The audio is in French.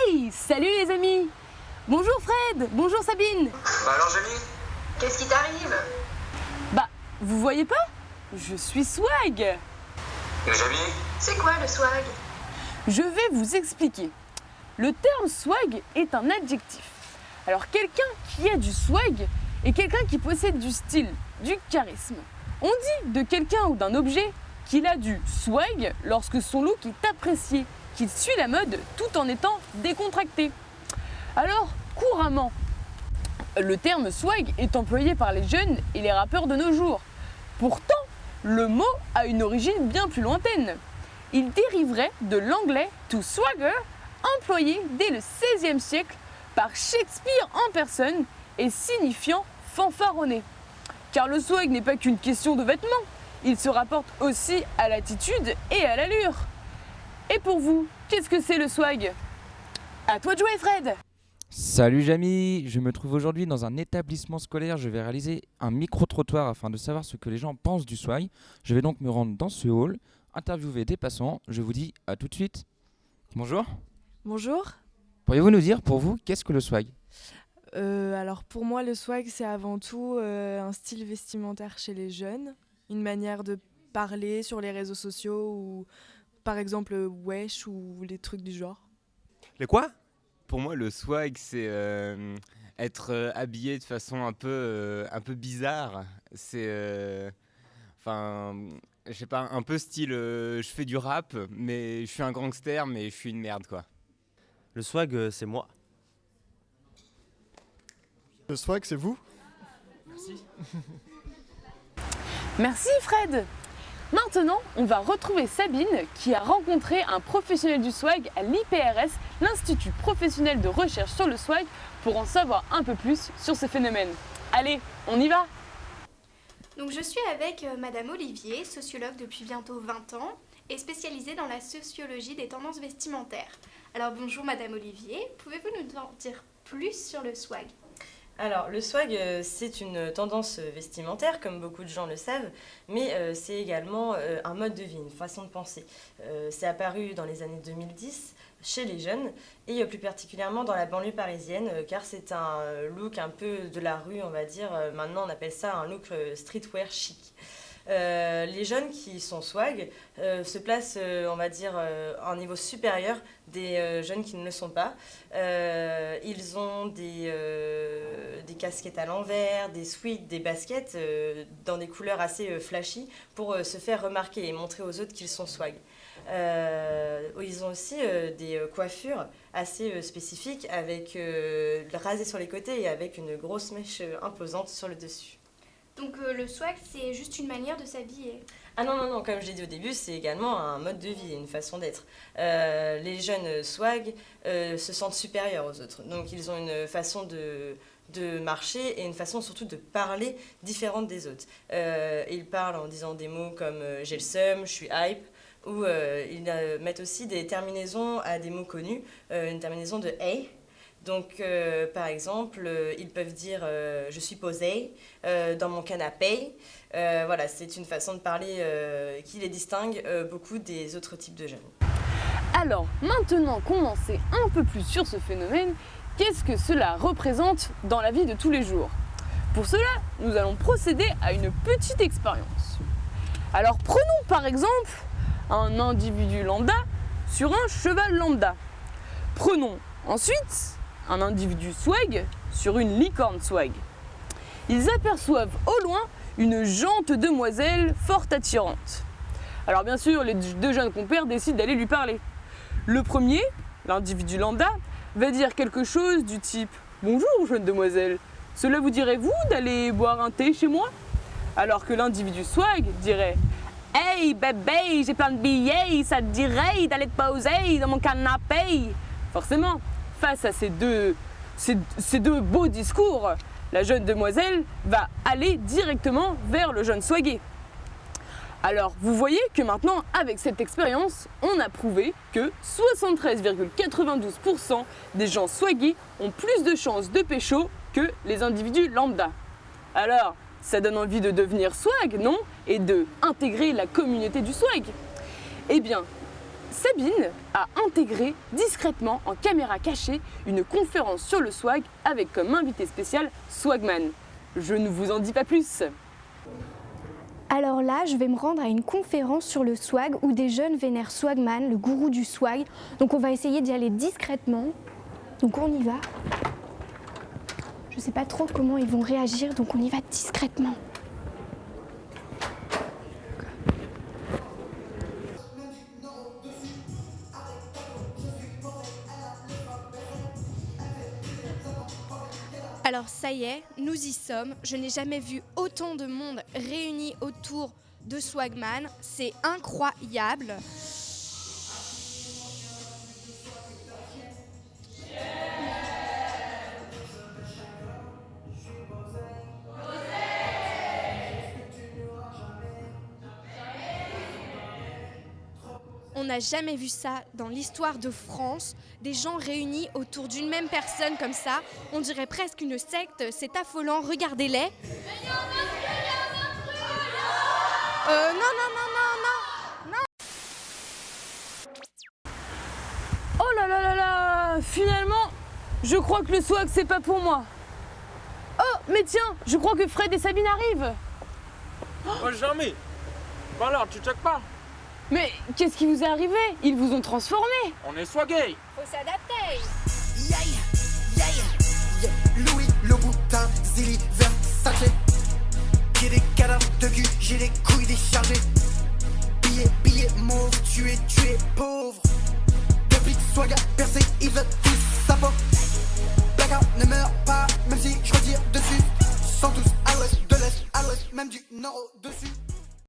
Hey, salut les amis! Bonjour Fred, bonjour Sabine! Bah alors Jamie, qu'est-ce qui t'arrive? Bah, vous voyez pas? Je suis swag! Jamie? C'est quoi le swag? Je vais vous expliquer. Le terme swag est un adjectif. Alors quelqu'un qui a du swag est quelqu'un qui possède du style, du charisme. On dit de quelqu'un ou d'un objet qu'il a du swag lorsque son look est apprécié, qu'il suit la mode tout en étant décontracté. Alors, couramment, le terme swag est employé par les jeunes et les rappeurs de nos jours. Pourtant, le mot a une origine bien plus lointaine. Il dériverait de l'anglais to swagger, employé dès le XVIe siècle par Shakespeare en personne et signifiant fanfaronner. Car le swag n'est pas qu'une question de vêtements, il se rapporte aussi à l'attitude et à l'allure. Et pour vous, qu'est-ce que c'est le swag? À toi de jouer Fred! Salut Jamy, je me trouve aujourd'hui dans un établissement scolaire. Je vais réaliser un micro-trottoir afin de savoir ce que les gens pensent du swag. Je vais donc me rendre dans ce hall, interviewer des passants. Je vous dis à tout de suite. Bonjour. Bonjour. Pourriez-vous nous dire pour vous qu'est-ce que le swag? Alors pour moi le swag c'est avant tout un style vestimentaire chez les jeunes, une manière de parler sur les réseaux sociaux ou par exemple wesh ou les trucs du genre. Le quoi? Pour moi, le swag, c'est être habillé de façon un peu bizarre. C'est, je sais pas, un peu style, je fais du rap, mais je suis un gangster, mais je suis une merde, quoi. Le swag, c'est moi. Le swag, c'est vous? Merci Fred! Maintenant, on va retrouver Sabine qui a rencontré un professionnel du swag à l'IPRS, l'Institut professionnel de recherche sur le swag, pour en savoir un peu plus sur ce phénomène. Allez, on y va! Donc je suis avec Madame Olivier, sociologue depuis bientôt 20 ans et spécialisée dans la sociologie des tendances vestimentaires. Alors bonjour Madame Olivier, pouvez-vous nous en dire plus sur le swag? Alors, le swag, c'est une tendance vestimentaire, comme beaucoup de gens le savent, mais c'est également un mode de vie, une façon de penser. C'est apparu dans les années 2010 chez les jeunes, et plus particulièrement dans la banlieue parisienne, car c'est un look un peu de la rue, on va dire. Maintenant, on appelle ça un look streetwear chic. Les jeunes qui sont swag se placent, on va dire, à un niveau supérieur des jeunes qui ne le sont pas. Ils ont des casquettes à l'envers, des sweats, des baskets dans des couleurs assez flashy pour se faire remarquer et montrer aux autres qu'ils sont swag. Ils ont aussi des coiffures assez spécifiques avec rasées sur les côtés et avec une grosse mèche imposante sur le dessus. Donc le swag, c'est juste une manière de s'habiller? Ah non, comme je l'ai dit au début, c'est également un mode de vie, une façon d'être. Les jeunes swag se sentent supérieurs aux autres. Donc ils ont une façon de marcher et une façon surtout de parler différente des autres. Ils parlent en disant des mots comme j'ai le seum, je suis hype, ou ils mettent aussi des terminaisons à des mots connus, une terminaison de hey. Donc, par exemple, ils peuvent dire « je suis posé dans mon canapé ». Voilà, c'est une façon de parler qui les distingue beaucoup des autres types de jeunes. Alors, maintenant qu'on en sait un peu plus sur ce phénomène, qu'est-ce que cela représente dans la vie de tous les jours? Pour cela, nous allons procéder à une petite expérience. Alors, prenons par exemple un individu lambda sur un cheval lambda. Prenons ensuite un individu swag sur une licorne swag. Ils aperçoivent au loin une jante demoiselle fort attirante. Alors bien sûr, les deux jeunes compères décident d'aller lui parler. Le premier, l'individu lambda, va dire quelque chose du type « Bonjour jeune demoiselle, cela vous dirait-vous d'aller boire un thé chez moi ?» Alors que l'individu swag dirait « Hey bébé, j'ai plein de billets, ça te dirait d'aller te poser dans mon canapé ?» Forcément, face à ces deux beaux discours, la jeune demoiselle va aller directement vers le jeune swagué. Alors, vous voyez que maintenant, avec cette expérience, on a prouvé que 73,92% des gens swagués ont plus de chances de pécho que les individus lambda. Alors, ça donne envie de devenir swag, non? Et de intégrer la communauté du swag. Eh bien, Sabine a intégré discrètement en caméra cachée une conférence sur le swag avec comme invité spécial Swagman. Je ne vous en dis pas plus. Alors là, je vais me rendre à une conférence sur le swag où des jeunes vénèrent Swagman, le gourou du swag. Donc on va essayer d'y aller discrètement. Donc on y va. Je ne sais pas trop comment ils vont réagir, donc on y va discrètement. Alors ça y est, nous y sommes. Je n'ai jamais vu autant de monde réuni autour de Swagman. C'est incroyable. On n'a jamais vu ça dans l'histoire de France, des gens réunis autour d'une même personne comme ça. On dirait presque une secte, c'est affolant, regardez-les. Non. Oh là là là là! Finalement, je crois que le swag, c'est pas pour moi. Oh, mais tiens, je crois que Fred et Sabine arrivent. Oh, jamais! Bah alors, tu checkes pas? Mais qu'est-ce qui vous est arrivé? Ils vous ont transformé. On est swagué! Faut s'adapter. Louis, Louboutin, Zilli, Versace. J'ai des cadavres de cul, j'ai les couilles déchargées. Billets mauve, tu es pauvre. Depuis que Swag a percé, ils veulent tous sa peau. Blackout ne meurt pas, même si je retire dessus. Sont tous à l'ouest, de l'est, à l'ouest, même du nord au dessus.